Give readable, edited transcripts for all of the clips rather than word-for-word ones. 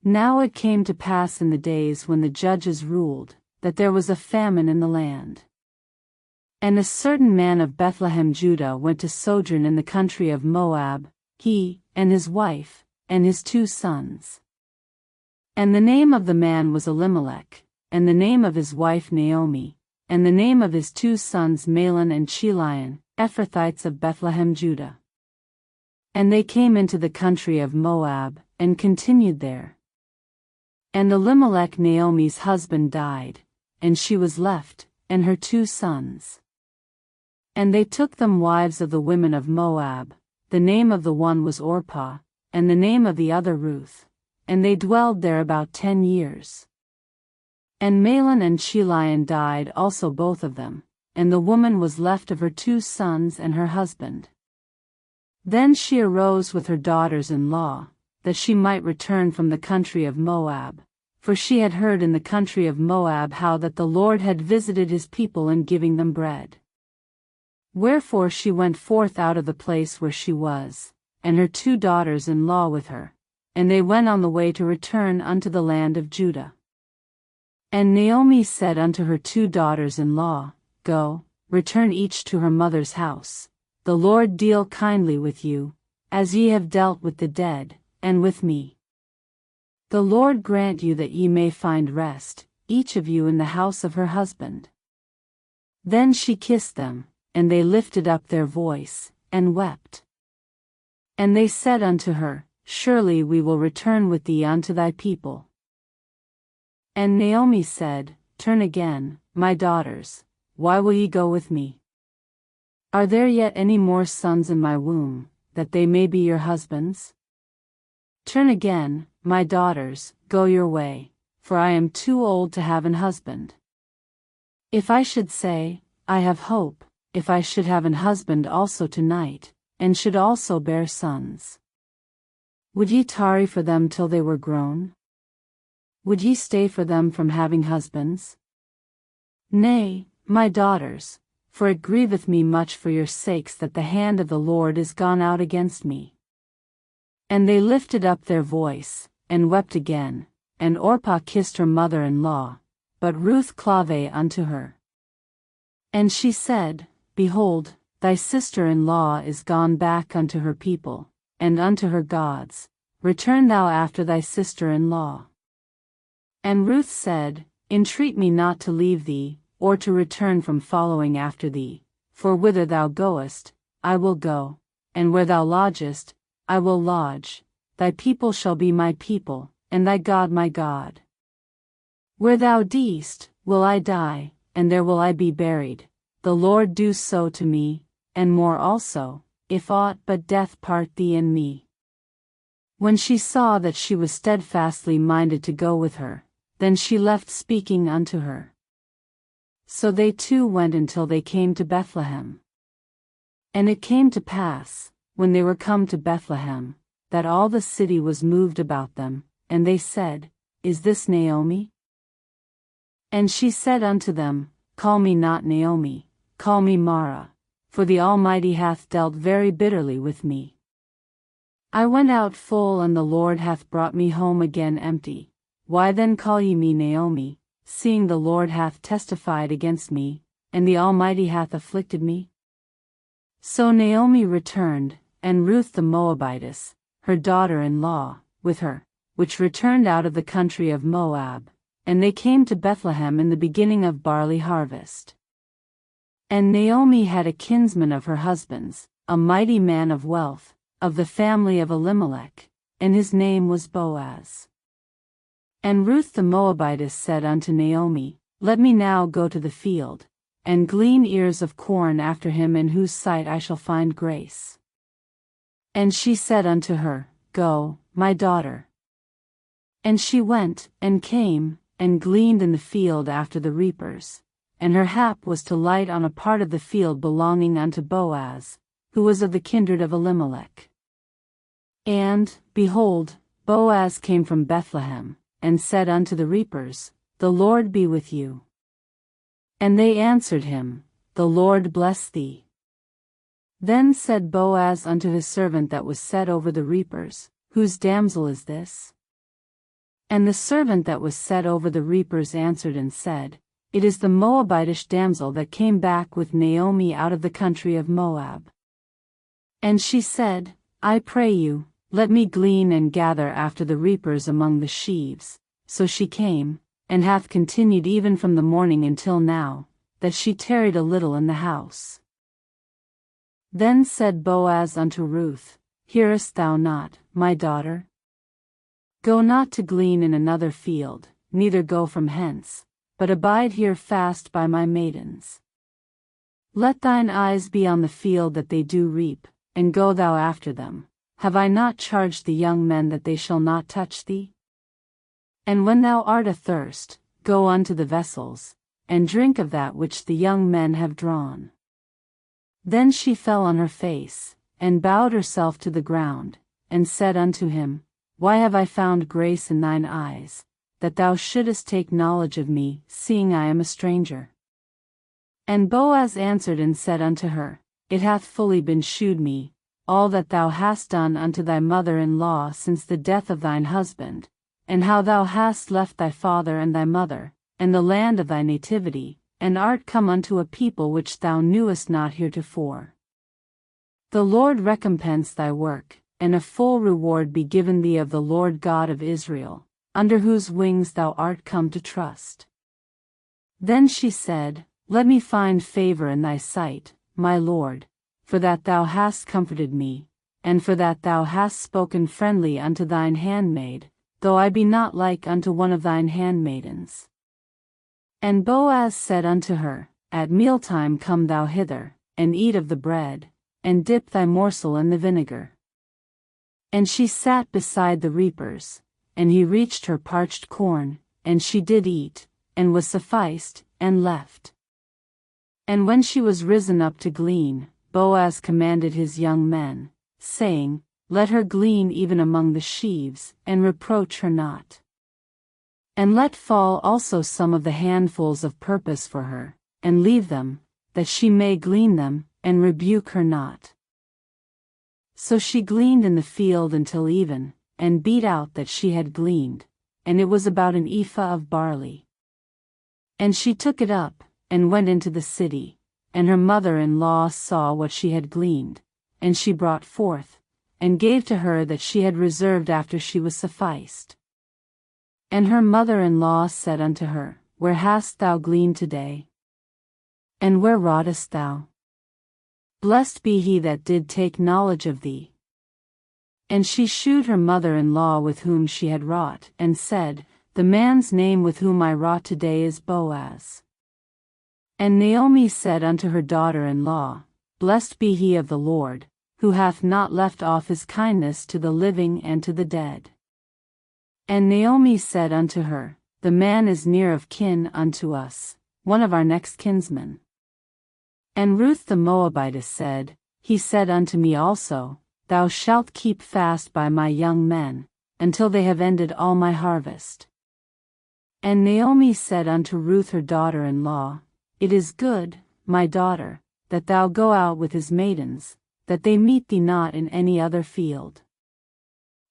Now it came to pass in the days when the judges ruled, that there was a famine in the land. And a certain man of Bethlehem Judah went to sojourn in the country of Moab, he, and his wife, and his 2 sons. And the name of the man was Elimelech, and the name of his wife Naomi, and the name of his 2 sons Mahlon and Chilion, Ephrathites of Bethlehem Judah. And they came into the country of Moab, and continued there. And Elimelech Naomi's husband died, and she was left, and her 2 sons. And they took them wives of the women of Moab, the name of the one was Orpah, and the name of the other Ruth, and they dwelled there about 10 years. And Mahlon and Chilion died also both of them, and the woman was left of her 2 sons and her husband. Then she arose with her daughters-in-law, that she might return from the country of Moab, for she had heard in the country of Moab how that the Lord had visited his people in giving them bread. Wherefore she went forth out of the place where she was, and her 2 daughters-in-law with her, and they went on the way to return unto the land of Judah. And Naomi said unto her 2 daughters-in-law, Go, return each to her mother's house. The Lord deal kindly with you, as ye have dealt with the dead, and with me. The Lord grant you that ye may find rest, each of you in the house of her husband. Then she kissed them, and they lifted up their voice, and wept. And they said unto her, Surely we will return with thee unto thy people. And Naomi said, Turn again, my daughters, why will ye go with me? Are there yet any more sons in my womb, that they may be your husbands? Turn again, my daughters, go your way, for I am too old to have an husband. If I should say, I have hope, if I should have an husband also tonight, and should also bear sons. Would ye tarry for them till they were grown? Would ye stay for them from having husbands? Nay, my daughters, for it grieveth me much for your sakes that the hand of the Lord is gone out against me. And they lifted up their voice, and wept again, and Orpah kissed her mother-in-law, but Ruth clave unto her. And she said, Behold, thy sister-in-law is gone back unto her people, and unto her gods, return thou after thy sister-in-law. And Ruth said, Entreat me not to leave thee, or to return from following after thee, for whither thou goest, I will go, and where thou lodgest, I will lodge, thy people shall be my people, and thy God my God. Where thou diest, will I die, and there will I be buried, the Lord do so to me, and more also, if aught but death part thee and me. When she saw that she was steadfastly minded to go with her, then she left speaking unto her. So they 2 went until they came to Bethlehem. And it came to pass, when they were come to Bethlehem, that all the city was moved about them, and they said, Is this Naomi? And she said unto them, Call me not Naomi, call me Mara, for the Almighty hath dealt very bitterly with me. I went out full, and the Lord hath brought me home again empty. Why then call ye me Naomi, seeing the Lord hath testified against me, and the Almighty hath afflicted me? So Naomi returned, and Ruth the Moabitess, her daughter-in-law, with her, which returned out of the country of Moab, and they came to Bethlehem in the beginning of barley harvest. And Naomi had a kinsman of her husband's, a mighty man of wealth, of the family of Elimelech, and his name was Boaz. And Ruth the Moabitess said unto Naomi, Let me now go to the field, and glean ears of corn after him in whose sight I shall find grace. And she said unto her, Go, my daughter. And she went, and came, and gleaned in the field after the reapers, and her hap was to light on a part of the field belonging unto Boaz, who was of the kindred of Elimelech. And, behold, Boaz came from Bethlehem, and said unto the reapers, The Lord be with you. And they answered him, The Lord bless thee. Then said Boaz unto his servant that was set over the reapers, Whose damsel is this? And the servant that was set over the reapers answered and said, It is the Moabitish damsel that came back with Naomi out of the country of Moab. And she said, I pray you, let me glean and gather after the reapers among the sheaves. So she came, and hath continued even from the morning until now, that she tarried a little in the house. Then said Boaz unto Ruth, Hearest thou not, my daughter? Go not to glean in another field, neither go from hence, but abide here fast by my maidens. Let thine eyes be on the field that they do reap, and go thou after them. Have I not charged the young men that they shall not touch thee? And when thou art athirst, go unto the vessels, and drink of that which the young men have drawn. Then she fell on her face, and bowed herself to the ground, and said unto him, Why have I found grace in thine eyes, that thou shouldest take knowledge of me, seeing I am a stranger? And Boaz answered and said unto her, It hath fully been shewed me, all that thou hast done unto thy mother-in-law since the death of thine husband, and how thou hast left thy father and thy mother, and the land of thy nativity, and art come unto a people which thou knewest not heretofore. The Lord recompense thy work, and a full reward be given thee of the Lord God of Israel, under whose wings thou art come to trust. Then she said, Let me find favor in thy sight, my Lord, for that thou hast comforted me, and for that thou hast spoken friendly unto thine handmaid, though I be not like unto one of thine handmaidens. And Boaz said unto her, At mealtime come thou hither, and eat of the bread, and dip thy morsel in the vinegar. And she sat beside the reapers, and he reached her parched corn, and she did eat, and was sufficed, and left. And when she was risen up to glean, Boaz commanded his young men, saying, Let her glean even among the sheaves, and reproach her not. And let fall also some of the handfuls of purpose for her, and leave them, that she may glean them, and rebuke her not. So she gleaned in the field until even, and beat out that she had gleaned, and it was about an ephah of barley. And she took it up, and went into the city, and her mother-in-law saw what she had gleaned, and she brought forth, and gave to her that she had reserved after she was sufficed. And her mother-in-law said unto her, Where hast thou gleaned today? And where wroughtest thou? Blessed be he that did take knowledge of thee. And she shewed her mother-in-law with whom she had wrought, and said, The man's name with whom I wrought today is Boaz. And Naomi said unto her daughter-in-law, Blessed be he of the Lord, who hath not left off his kindness to the living and to the dead. And Naomi said unto her, The man is near of kin unto us, one of our next kinsmen. And Ruth the Moabitess said, He said unto me also, Thou shalt keep fast by my young men, until they have ended all my harvest. And Naomi said unto Ruth her daughter-in-law, It is good, my daughter, that thou go out with his maidens, that they meet thee not in any other field.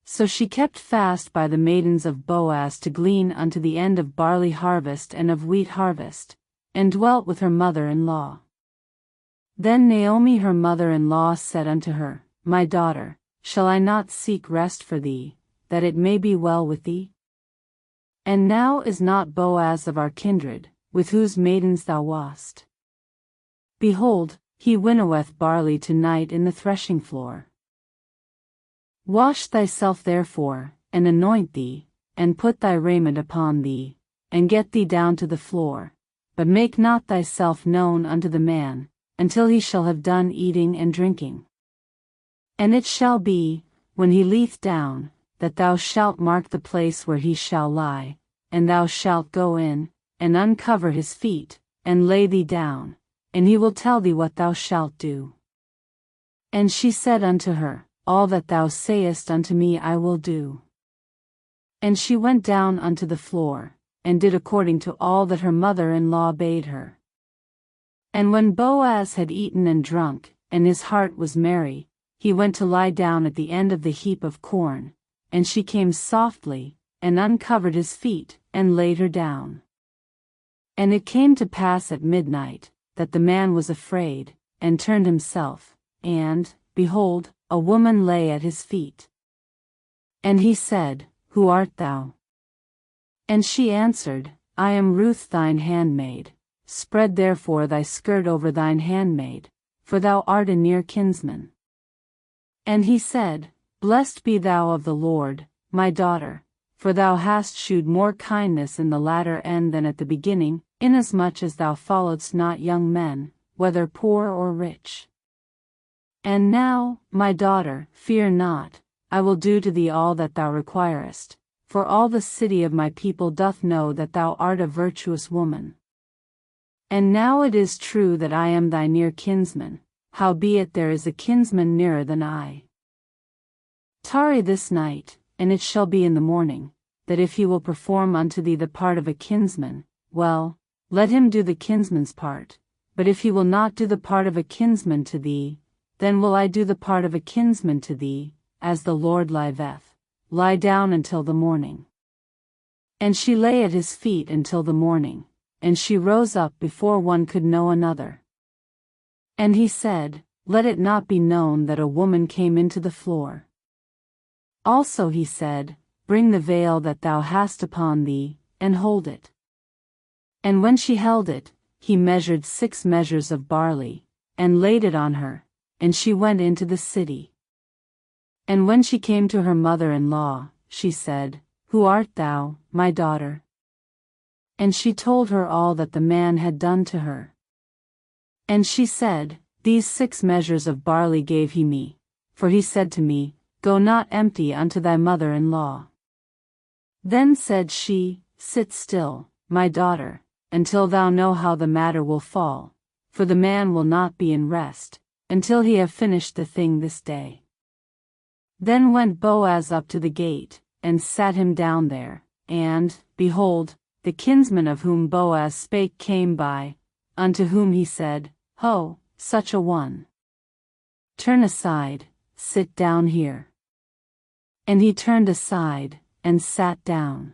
So she kept fast by the maidens of Boaz to glean unto the end of barley harvest and of wheat harvest, and dwelt with her mother-in-law. Then Naomi her mother-in-law said unto her, My daughter, shall I not seek rest for thee, that it may be well with thee? And now is not Boaz of our kindred, with whose maidens thou wast? Behold, he winnoweth barley to-night in the threshing floor. Wash thyself therefore, and anoint thee, and put thy raiment upon thee, and get thee down to the floor, but make not thyself known unto the man, until he shall have done eating and drinking. And it shall be, when he lieth down, that thou shalt mark the place where he shall lie, and thou shalt go in, and uncover his feet, and lay thee down, and he will tell thee what thou shalt do. And she said unto her, All that thou sayest unto me I will do. And she went down unto the floor, and did according to all that her mother-in-law bade her. And when Boaz had eaten and drunk, and his heart was merry, he went to lie down at the end of the heap of corn, and she came softly, and uncovered his feet, and laid her down. And it came to pass at midnight, that the man was afraid, and turned himself, and, behold, a woman lay at his feet. And he said, Who art thou? And she answered, I am Ruth thine handmaid. Spread therefore thy skirt over thine handmaid, for thou art a near kinsman. And he said, Blessed be thou of the Lord, my daughter, for thou hast shewed more kindness in the latter end than at the beginning, inasmuch as thou followedst not young men, whether poor or rich. And now, my daughter, fear not, I will do to thee all that thou requirest, for all the city of my people doth know that thou art a virtuous woman. And now it is true that I am thy near kinsman, howbeit there is a kinsman nearer than I. Tarry this night, and it shall be in the morning, that if he will perform unto thee the part of a kinsman, well, let him do the kinsman's part, but if he will not do the part of a kinsman to thee, then will I do the part of a kinsman to thee, as the Lord liveth. Lie down until the morning. And she lay at his feet until the morning, and she rose up before one could know another. And he said, Let it not be known that a woman came into the floor. Also he said, Bring the veil that thou hast upon thee, and hold it. And when she held it, he measured 6 measures of barley, and laid it on her, and she went into the city. And when she came to her mother-in-law, she said, Who art thou, my daughter? And she told her all that the man had done to her. And she said, These 6 measures of barley gave he me, for he said to me, Go not empty unto thy mother-in-law. Then said she, Sit still, my daughter, until thou know how the matter will fall, for the man will not be in rest, until he have finished the thing this day. Then went Boaz up to the gate, and sat him down there, and, behold, the kinsman of whom Boaz spake came by, unto whom he said, Ho, such a one. Turn aside, sit down here. And he turned aside, and sat down.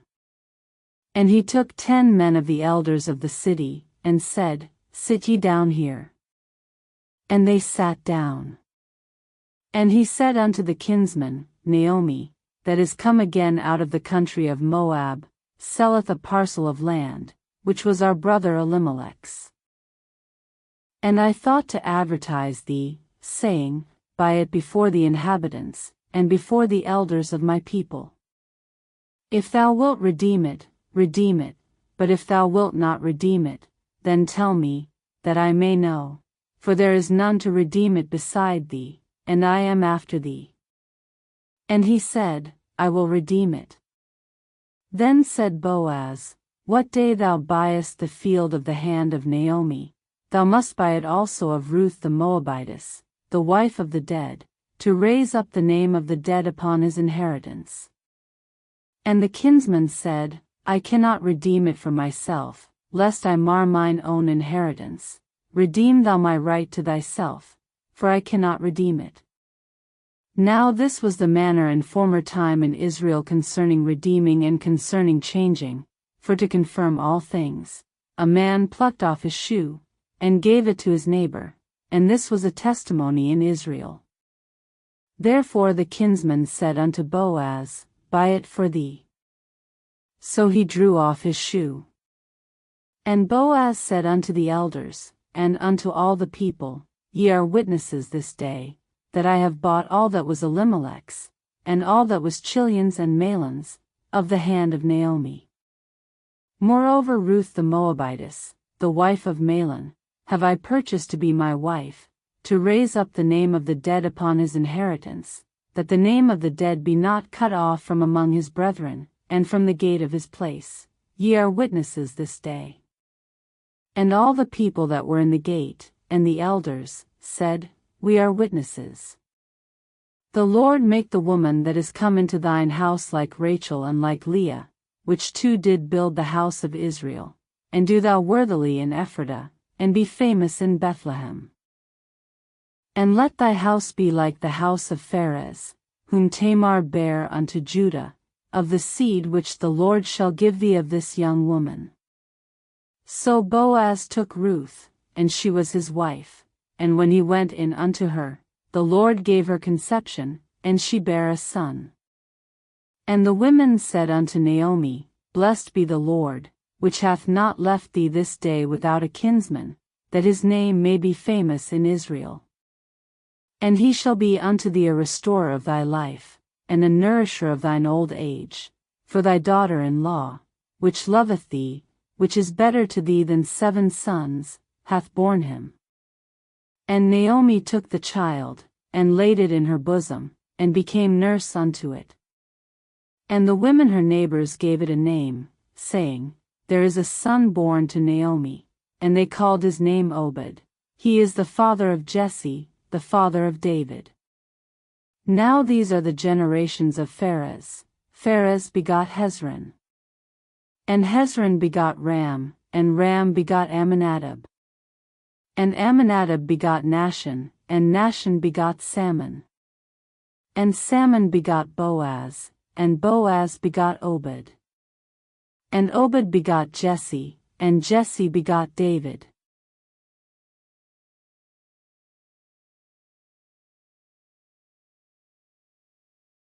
And he took 10 men of the elders of the city, and said, Sit ye down here. And they sat down. And he said unto the kinsman, Naomi, that is come again out of the country of Moab, selleth a parcel of land, which was our brother Elimelech's. And I thought to advertise thee, saying, Buy it before the inhabitants, and before the elders of my people. If thou wilt redeem it, but if thou wilt not redeem it, then tell me, that I may know, for there is none to redeem it beside thee, and I am after thee. And he said, I will redeem it. Then said Boaz, What day thou buyest the field of the hand of Naomi, thou must buy it also of Ruth the Moabitess, the wife of the dead, to raise up the name of the dead upon his inheritance. And the kinsman said, I cannot redeem it for myself, lest I mar mine own inheritance. Redeem thou my right to thyself, for I cannot redeem it. Now this was the manner in former time in Israel concerning redeeming and concerning changing, for to confirm all things, a man plucked off his shoe, and gave it to his neighbor, and this was a testimony in Israel. Therefore the kinsman said unto Boaz, Buy it for thee. So he drew off his shoe. And Boaz said unto the elders, and unto all the people, Ye are witnesses this day, that I have bought all that was Elimelech's, and all that was Chilion's and Mahlon's, of the hand of Naomi. Moreover Ruth the Moabitess, the wife of Mahlon, have I purchased to be my wife, to raise up the name of the dead upon his inheritance, that the name of the dead be not cut off from among his brethren, and from the gate of his place. Ye are witnesses this day. And all the people that were in the gate, and the elders, said, We are witnesses. The Lord make the woman that is come into thine house like Rachel and like Leah, which two did build the house of Israel, and do thou worthily in Ephrathah, and be famous in Bethlehem. And let thy house be like the house of Pharez, whom Tamar bare unto Judah, of the seed which the Lord shall give thee of this young woman. So Boaz took Ruth, and she was his wife, and when he went in unto her, the Lord gave her conception, and she bare a son. And the women said unto Naomi, Blessed be the Lord, which hath not left thee this day without a kinsman, that his name may be famous in Israel. And he shall be unto thee a restorer of thy life, and a nourisher of thine old age, for thy daughter-in-law, which loveth thee, which is better to thee than 7 sons, hath borne him. And Naomi took the child, and laid it in her bosom, and became nurse unto it. And the women her neighbors gave it a name, saying, There is a son born to Naomi, and they called his name Obed. He is the father of Jesse, the father of David. Now these are the generations of Pharez. Pharez begot Hezron. And Hezron begot Ram, and Ram begot Amminadab. And Amminadab begot Nahshon, and Nahshon begot Salmon. And Salmon begot Boaz, and Boaz begot Obed. And Obed begot Jesse, and Jesse begot David.